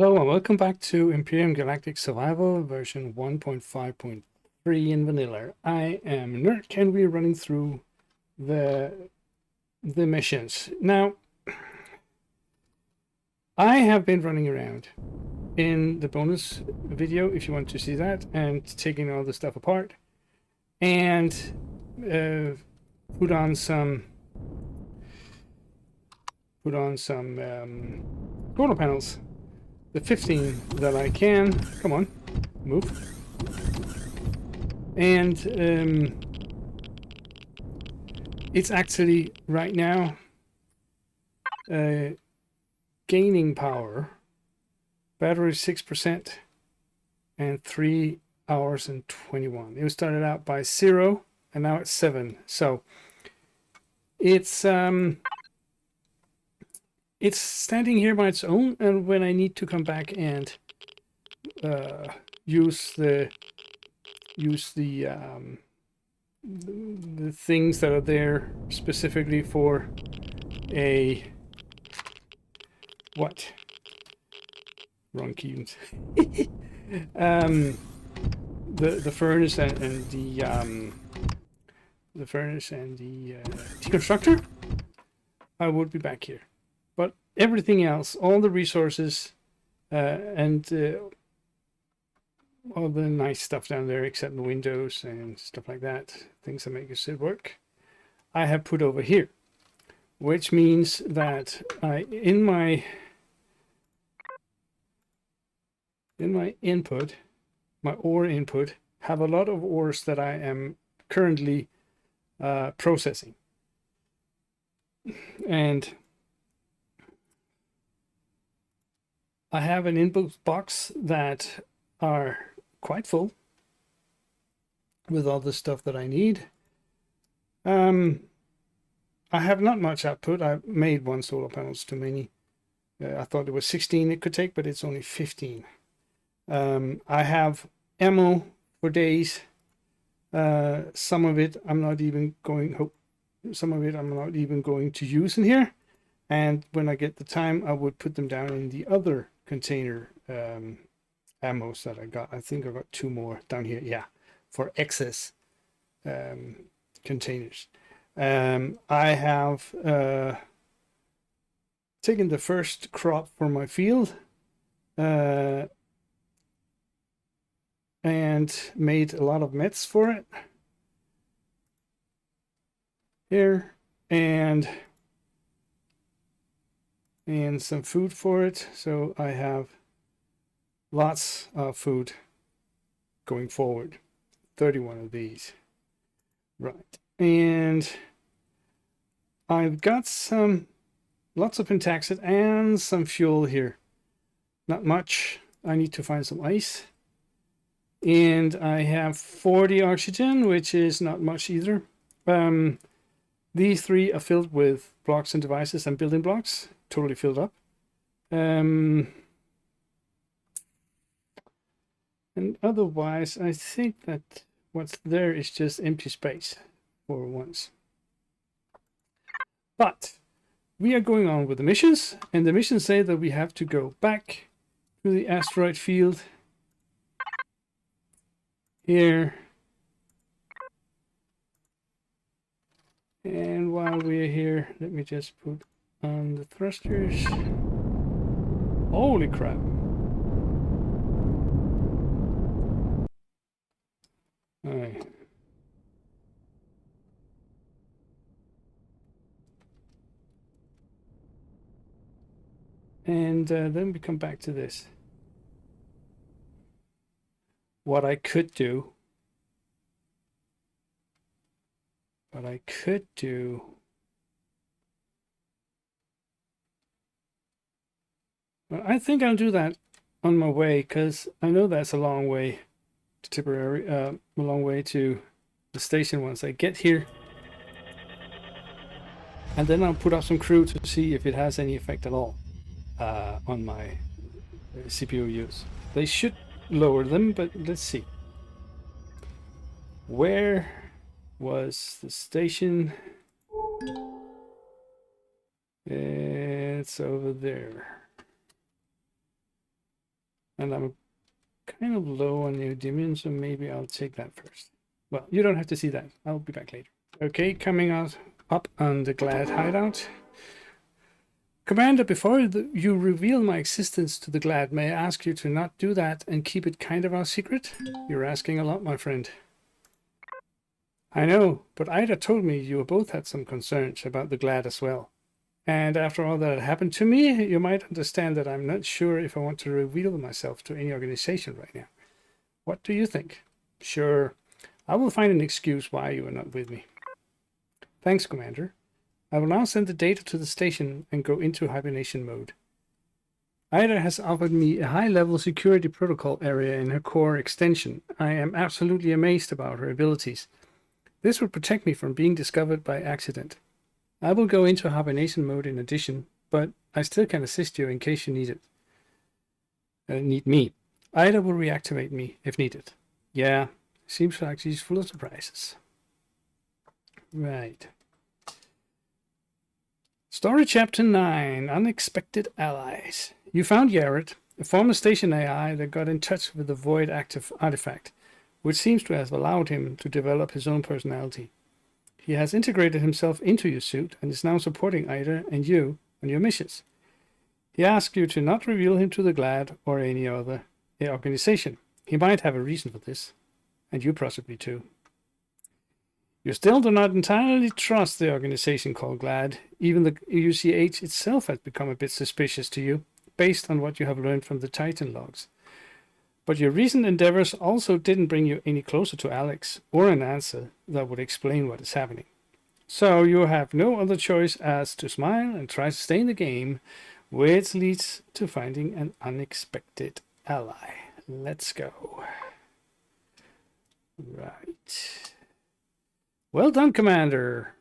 Hello and welcome back to Empyrion Galactic Survival version 1.5.3 in vanilla. I am Nerd and we're running through the missions. Now, I have been running around in the bonus video, if you want to see that, and taking all the stuff apart and put on some solar panels. The 15 that I can. Come on, move. And it's actually right now gaining power. Battery 6% and 3 hours and 21. It was started out by 0 and now it's 7. So it's standing here by its own, and when I need to come back and use the things that are there specifically for a wrong keys. The furnace and the furnace and the deconstructor, I would be back here. But everything else, all the resources and all the nice stuff down there, except the windows and stuff like that, things that make your shit work, I have put over here, which means that in my input, my ore input, have a lot of ores that I am currently processing. And I have an input box that are quite full with all the stuff that I need. I have not much output. I made one solar panels too many. I thought it was 16 it could take, but it's only 15. I have ammo for days. Some of it I'm not even going to use in here. And when I get the time, I would put them down in the other container ammos that I got. I think I got 2 more down here, yeah, for excess containers. I have taken the first crop for my field and made a lot of mets for it here, and some food for it. So I have lots of food going forward. 31 of these. Right. And I've got lots of pentaxid and some fuel here. Not much. I need to find some ice. And I have 40 oxygen, which is not much either. These 3 are filled with blocks and devices and building blocks. Totally filled up. And otherwise, I think that what's there is just empty space for once. But we are going on with the missions, and the missions say that we have to go back to the asteroid field here. And while we're here, let me just put on the thrusters. Holy crap. All right. And then we come back to this. What I could do. I think I'll do that on my way, because I know that's a long way to Tipperary, a long way to the station once I get here. And then I'll put up some crew to see if it has any effect at all on my CPU use. They should lower them, but let's see. Where was the station? It's over there. And I'm kind of low on neodymium, so maybe I'll take that first. Well, you don't have to see that. I'll be back later. Okay, coming out up on the Glad hideout. Commander, before you reveal my existence to the Glad, may I ask you to not do that and keep it kind of our secret? You're asking a lot, my friend. I know, but Ida told me you both had some concerns about the Glad as well. And after all that had happened to me, you might understand that I'm not sure if I want to reveal myself to any organization right now. What do you think? Sure, I will find an excuse why you are not with me. Thanks, Commander. I will now send the data to the station and go into hibernation mode. Ida has offered me a high-level security protocol area in her core extension. I am absolutely amazed about her abilities. This would protect me from being discovered by accident. I will go into hibernation mode in addition, but I still can assist you in case you need it. Need me. Ida will reactivate me if needed. Yeah, seems like she's full of surprises. Right. Story Chapter 9, Unexpected Allies. You found Yared, a former station AI that got in touch with the Void active artifact, which seems to have allowed him to develop his own personality. He has integrated himself into your suit and is now supporting Ida and you on your missions. He asks you to not reveal him to the Glad or any other organization. He might have a reason for this, and you possibly too. You still do not entirely trust the organization called Glad. Even the UCH itself has become a bit suspicious to you, based on what you have learned from the Titan logs. But your recent endeavors also didn't bring you any closer to Alex, or an answer that would explain what is happening. So you have no other choice as to smile and try to stay in the game, which leads to finding an unexpected ally. Let's go. Right. Well done, Commander.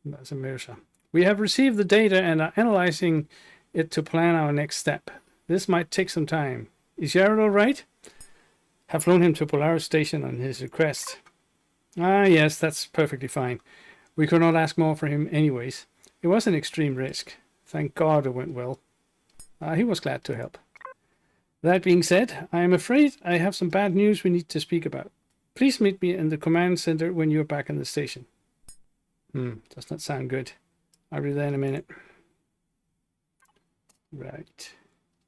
That's a Mirsha. We have received the data and are analyzing it to plan our next step. This might take some time. Is Jared all right? Have flown him to Polaris Station on his request. Ah, yes, that's perfectly fine. We could not ask more for him anyways. It was an extreme risk. Thank God it went well. He was glad to help. That being said, I am afraid I have some bad news we need to speak about. Please meet me in the command center when you're back in the station. Does not sound good. I'll be there in a minute. Right.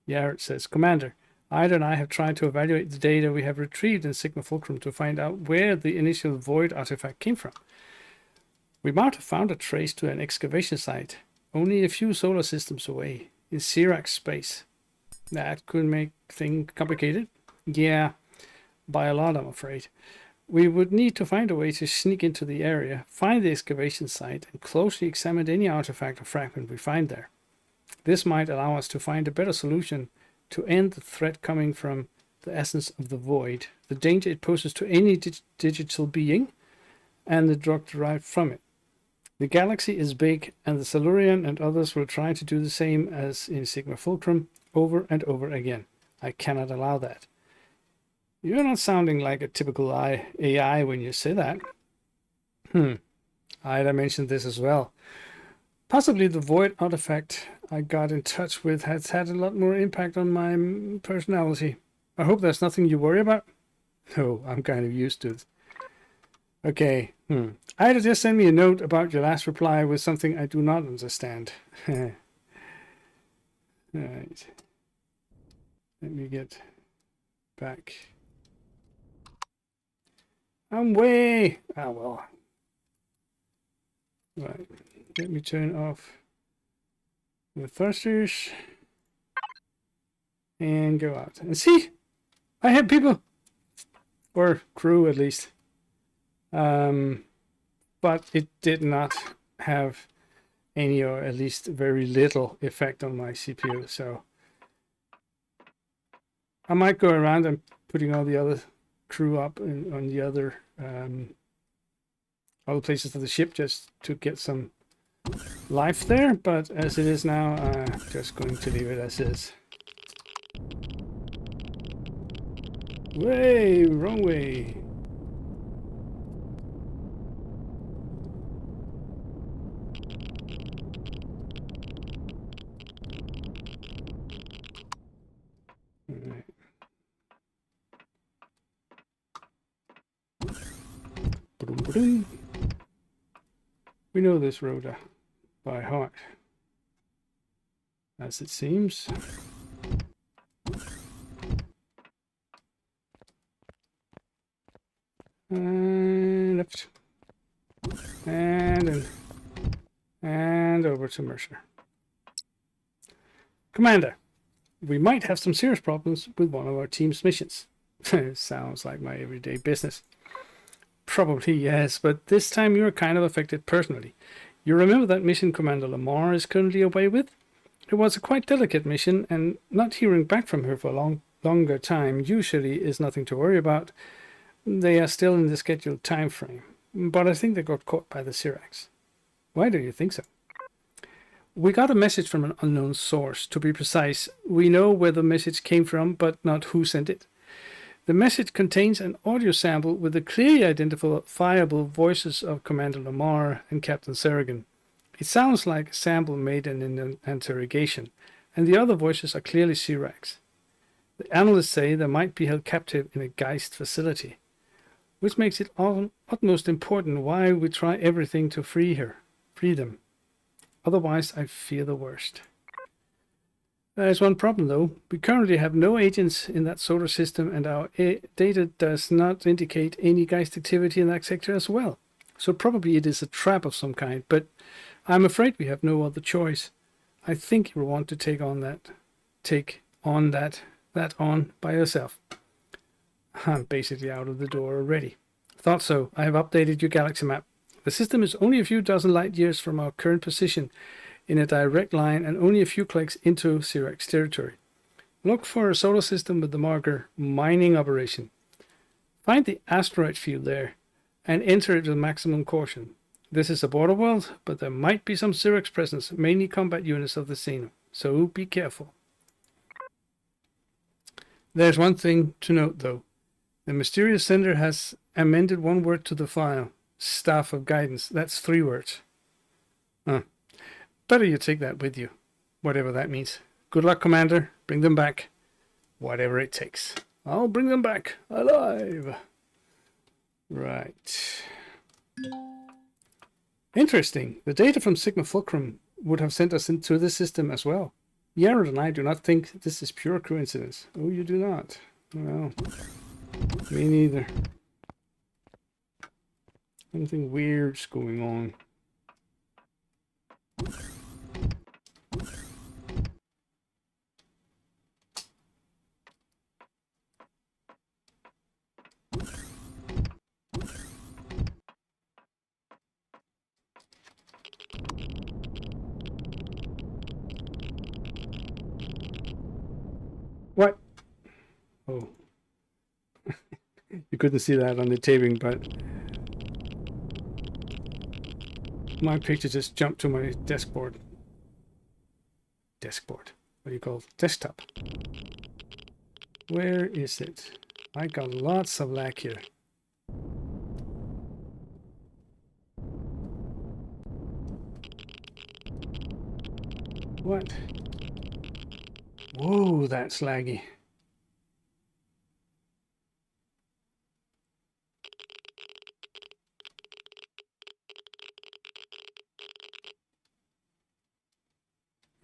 Yared says, Commander, Ida and I have tried to evaluate the data we have retrieved in Sigma Fulcrum to find out where the initial Void artifact came from. We might have found a trace to an excavation site, only a few solar systems away, in Zirax space. That could make things complicated. Yeah, by a lot, I'm afraid. We would need to find a way to sneak into the area, find the excavation site, and closely examine any artifact or fragment we find there. This might allow us to find a better solution to end the threat coming from the essence of the Void, the danger it poses to any digital being, and the drug derived from it. The galaxy is big, and the Silurian and others will try to do the same as in Sigma Fulcrum over and over again. I cannot allow that. You're not sounding like a typical AI when you say that. Ida mentioned this as well. Possibly the Void artifact I got in touch with has had a lot more impact on my personality. I hope there's nothing you worry about. No, I'm kind of used to it. Okay. Ida just sent me a note about your last reply with something I do not understand. Right. Let me get back. I'm way... Ah, well. Right. Let me turn off the thrusters and go out. And see, I have people, or crew at least. But it did not have any, or at least very little effect on my CPU. So I might go around and putting all the other crew up on the other places of the ship just to get some life there, but as it is now, I'm just going to leave it as is. Way, wrong way. All right. We know this road by heart, as it seems. And left. And in. And over to Mercer. Commander, we might have some serious problems with one of our team's missions. Sounds like my everyday business. Probably yes, but this time you're kind of affected personally. You remember that mission Commander Lamar is currently away with? It was a quite delicate mission, and not hearing back from her for a longer time usually is nothing to worry about. They are still in the scheduled time frame, but I think they got caught by the Zirax. Why do you think so? We got a message from an unknown source. To be precise, we know where the message came from, but not who sent it. The message contains an audio sample with the clearly identifiable voices of Commander Lamar and Captain Serrigan. It sounds like a sample made in an interrogation, and the other voices are clearly Zirax. The analysts say they might be held captive in a Geist facility, which makes it utmost important why we try everything to free them. Otherwise, I fear the worst. There's one problem, though. We currently have no agents in that solar system, and our data does not indicate any Geist activity in that sector as well. So probably it is a trap of some kind, but I'm afraid we have no other choice. I think you'll want to take on that by yourself. I'm basically out of the door already. Thought so. I have updated your galaxy map. The system is only a few dozen light years from our current position in a direct line and only a few clicks into Zirax territory. Look for a solar system with the marker mining operation. Find the asteroid field there and enter it with maximum caution. This is a border world, but there might be some Zirax presence, mainly combat units of the Xeno, so be careful. There's one thing to note, though. The mysterious sender has amended one word to the file. Staff of Guidance. That's 3 words. Better you take that with you, whatever that means. Good luck, Commander. Bring them back. Whatever it takes. I'll bring them back alive. Right. Interesting. The data from Sigma Fulcrum would have sent us into this system as well. Yared and I do not think this is pure coincidence. Oh, you do not? Well, me neither. Something weird's going on. What? Oh. You couldn't see that on the taping, but my picture just jumped to my deskboard. What do you call it? Desktop. Where is it? I got lots of lag here. What? Whoa, that's laggy.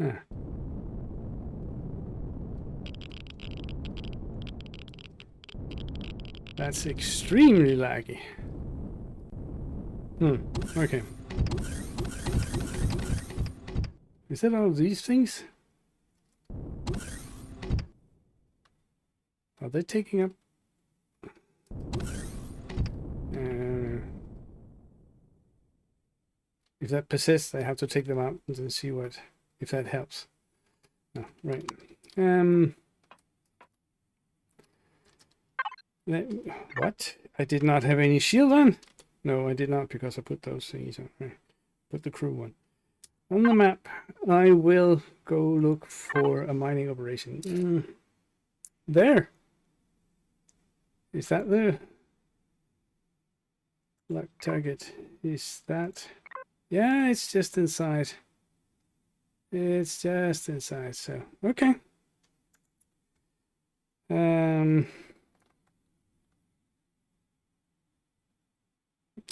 Huh. That's extremely laggy. Okay. Is that all these things? Are they taking up? If that persists, I have to take them out and then see if that helps. No, right. What? I did not have any shield on? No, I did not, because I put those things on. Right. Put the crew one. On the map, I will go look for a mining operation. There. Is that the lock target? Is that? Yeah, it's just inside. It's just inside, so okay.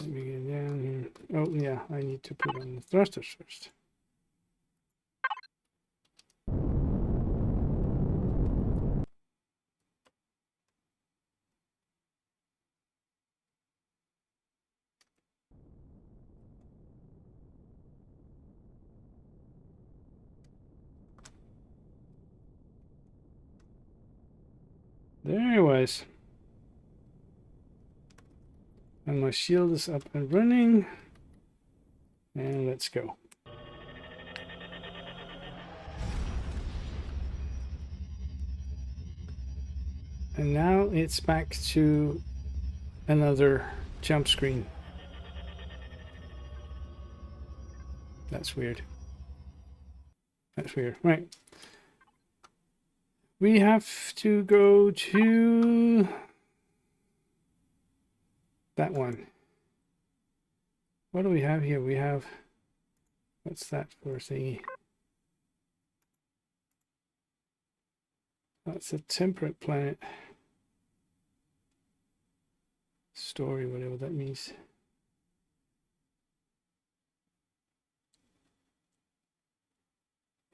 Let me get down here. Oh, yeah, I need to put on the thrusters first. There it was. And my shield is up and running. And let's go. And now it's back to another jump screen. That's weird. That's weird. Right. We have to go to that one. What do we have here? We have, what's that for thingy? That's a temperate planet. Story, whatever that means.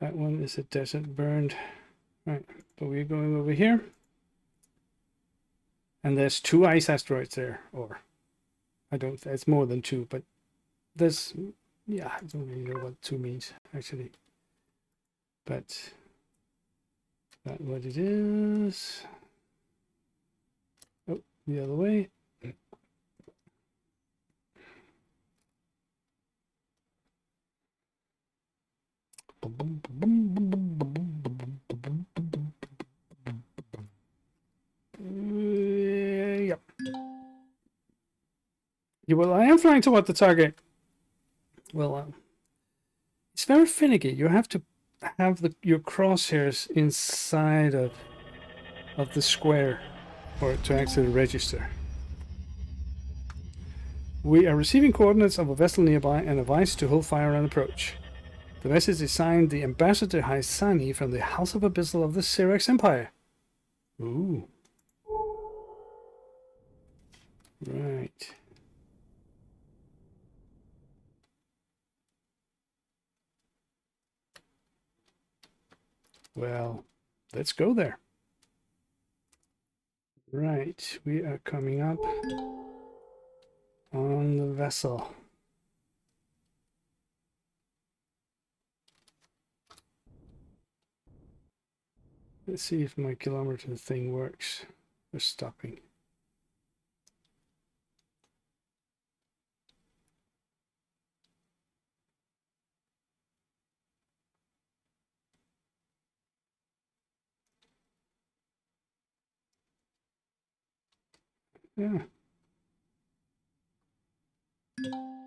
That one is a desert burned. Right, but we're going over here. And there's 2 ice asteroids there, or I don't, it's more than 2, but there's, yeah, I don't really know what 2 means, actually. But that's what it is. Oh, the other way. Yep. Yeah, well, I am flying toward the target. Well, it's very finicky. You have to have your crosshairs inside of the square for it to actually register. We are receiving coordinates of a vessel nearby and advised to hold fire on approach. The message is signed the Ambassador Haisani from the House of Abyssal of the Zirax Empire. Ooh. Right. Well, let's go there. Right, we are coming up on the vessel. Let's see if my kilometer thing works for stopping. Yeah.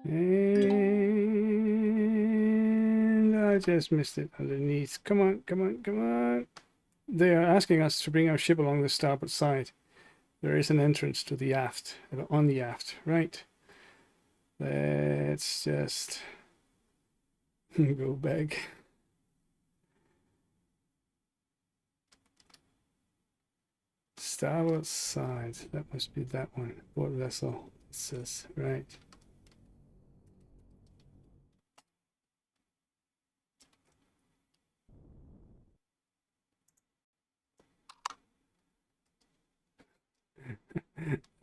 And I just missed it underneath. Come on, come on, come on. They are asking us to bring our ship along the starboard side. There is an entrance to the aft, on the aft, right? Let's just go back. Starboard side, that must be that one. Port vessel, it says, right.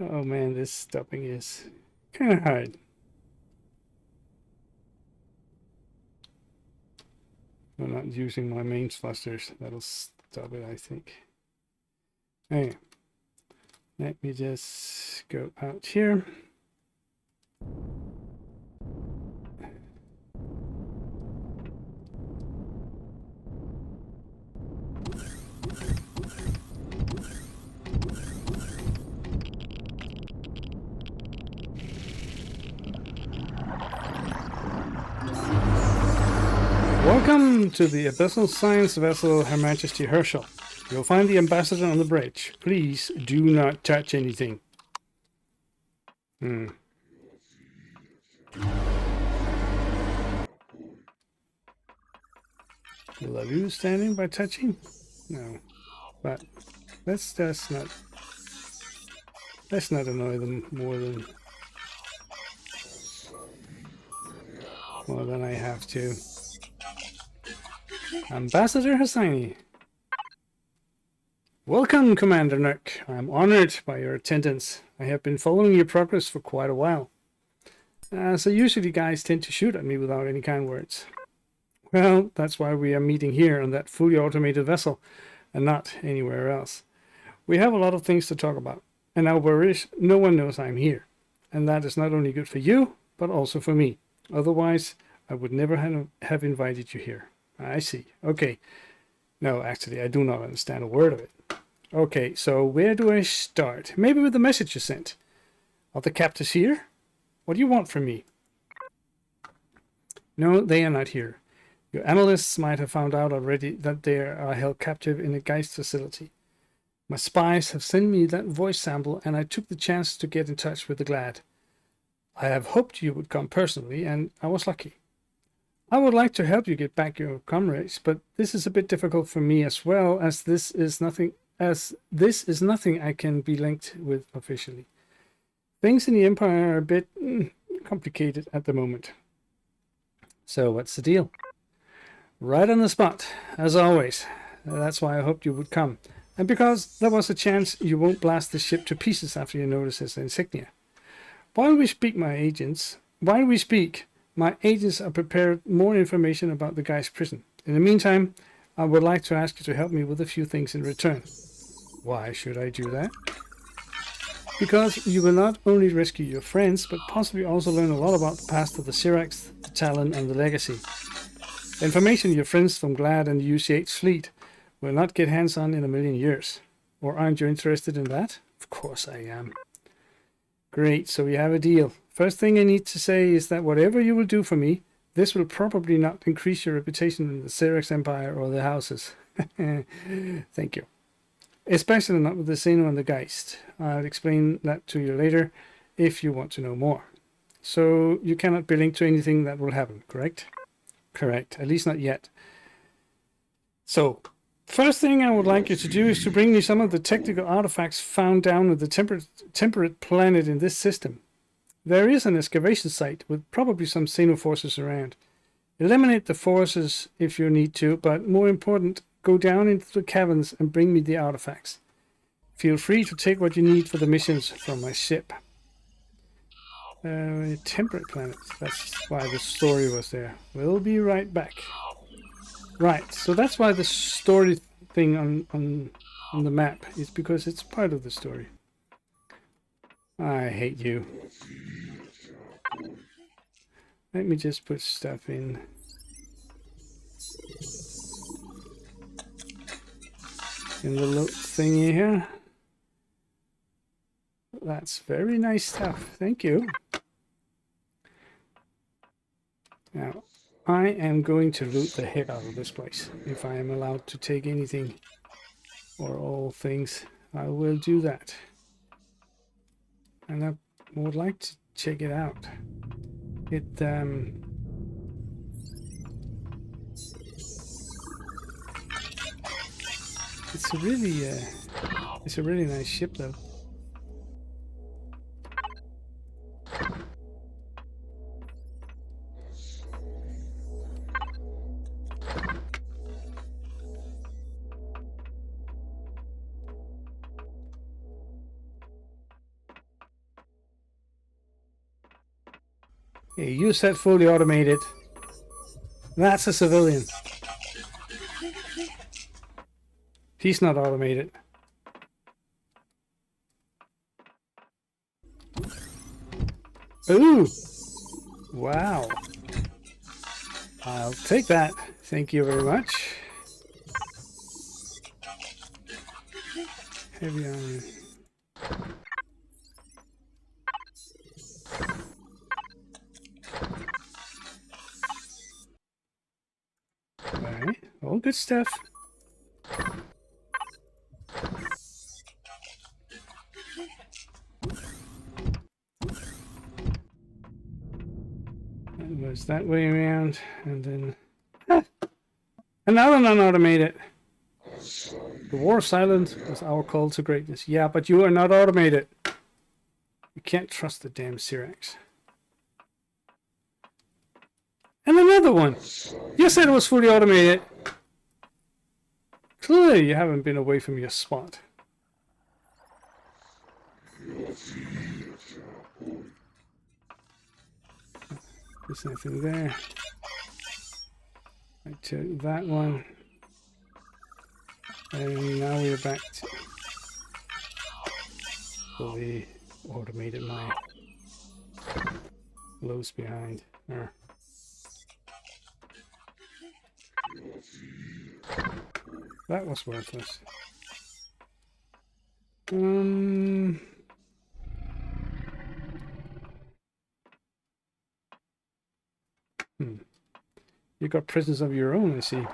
Oh man, this stopping is kind of hard. I'm not using my main thrusters. That'll stop it, I think. Hey, let me just go out here. Welcome to the Abyssal Science Vessel Her Majesty Herschel. You'll find the ambassador on the bridge. Please do not touch anything. Will I lose standing by touching? No. But let's not annoy them more than Well, then I have to. Ambassador Hosseini. Welcome, Commander Nook. I'm honored by your attendance. I have been following your progress for quite a while. So usually guys tend to shoot at me without any kind words. Well, that's why we are meeting here on that fully automated vessel and not anywhere else. We have a lot of things to talk about, and our worries, no one knows I'm here. And that is not only good for you, but also for me. Otherwise, I would never have invited you here. I see. Okay. No, actually, I do not understand a word of it. Okay, so where do I start? Maybe with the message you sent. Are the captives here? What do you want from me? No, they are not here. Your analysts might have found out already that they are held captive in a Geist facility. My spies have sent me that voice sample, and I took the chance to get in touch with the Glad. I have hoped you would come personally, and I was lucky. I would like to help you get back your comrades, but this is a bit difficult for me as well, as this is nothing I can be linked with officially. Things in the Empire are a bit complicated at the moment. So what's the deal? Right on the spot, as always. That's why I hoped you would come. And because there was a chance you won't blast the ship to pieces after you notice its insignia. While we speak, my agents are prepared more information about the guy's prison. In the meantime, I would like to ask you to help me with a few things in return. Why should I do that? Because you will not only rescue your friends, but possibly also learn a lot about the past of the Zirax, the Talon, and the Legacy. The information your friends from Glad and the UCH fleet will not get hands on in a million years. Or aren't you interested in that? Of course I am. Great, so we have a deal. First thing I need to say is that whatever you will do for me, this will probably not increase your reputation in the Zirax Empire or the houses. Thank you. Especially not with the Xeno and the Geist. I'll explain that to you later if you want to know more. So you cannot be linked to anything that will happen, correct? Correct, at least not yet. So, first thing I would like you to do is to bring me some of the technical artifacts found down at the temperate planet in this system. There is an excavation site with probably some Xeno forces around. Eliminate the forces if you need to, but more important, go down into the caverns and bring me the artifacts. Feel free to take what you need for the missions from my ship. Temperate planet, that's why the story was there. We'll be right back. Right, so that's why the story thing on the map is because it's part of the story. I hate you. Let me just put stuff in. In the loot thingy here. That's very nice stuff. Thank you. Now, I am going to loot the heck out of this place. If I am allowed to take anything or all things, I will do that. And I would like to check it out. It's a really nice ship though. Hey, you said fully automated. That's a civilian. He's not automated. Ooh! Wow. I'll take that. Thank you very much. Heavy armor. Alright, all good stuff. That was that way around, and then another non-automated. The War of Silence was our call to greatness. Yeah, but you are not automated. You can't trust the damn Zirax. And another one. You said it was fully automated. Clearly you haven't been away from your spot. There's nothing there. I took that one. And now we're back to fully automated my lows behind. That was worthless. You got prisons of your own, I see.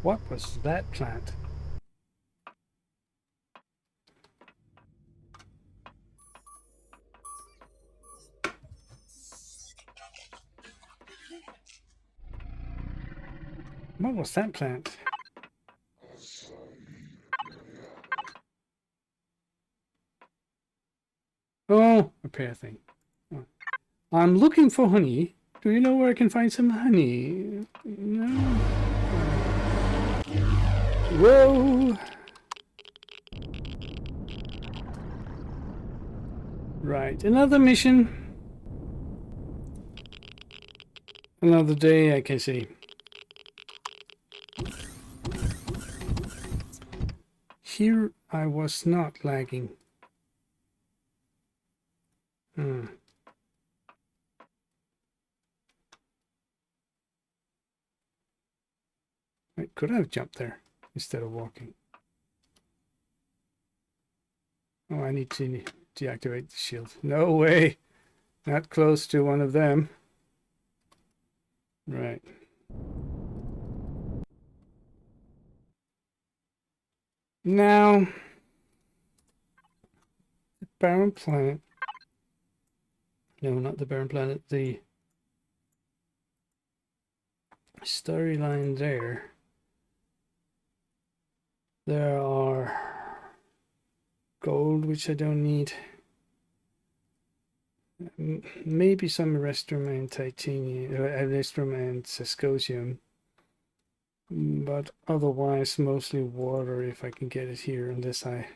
What was that plant? What was that plant? Oh, a pear thing. Oh. I'm looking for honey. Do you know where I can find some honey? No. Whoa! Right, another mission. Another day, I can see. Here I was not lagging. I could have jumped there instead of walking. Oh, I need to deactivate the shield. No way! Not close to one of them. Right. Now, the barren planet. No, not the barren planet. The storyline there. There are gold, which I don't need. Maybe some Erestrum and titanium, Erestrum and Sescosium. But otherwise, mostly water if I can get it here, unless I...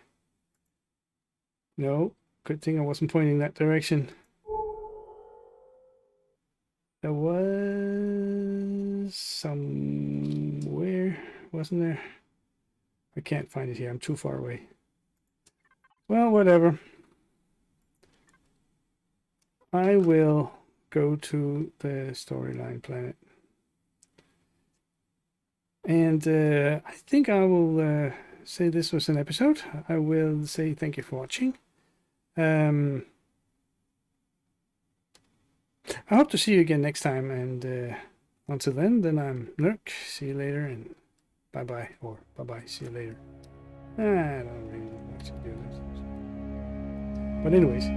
No, good thing I wasn't pointing that direction. There was somewhere, wasn't there? I can't find it here, I'm too far away. Well, whatever. I will go to the storyline planet. And I think I will say this was an episode. I will say thank you for watching. I hope to see you again next time. And until then I'm Nurk. See you later and bye-bye. Or bye-bye. See you later. I don't really know what to do. But anyways.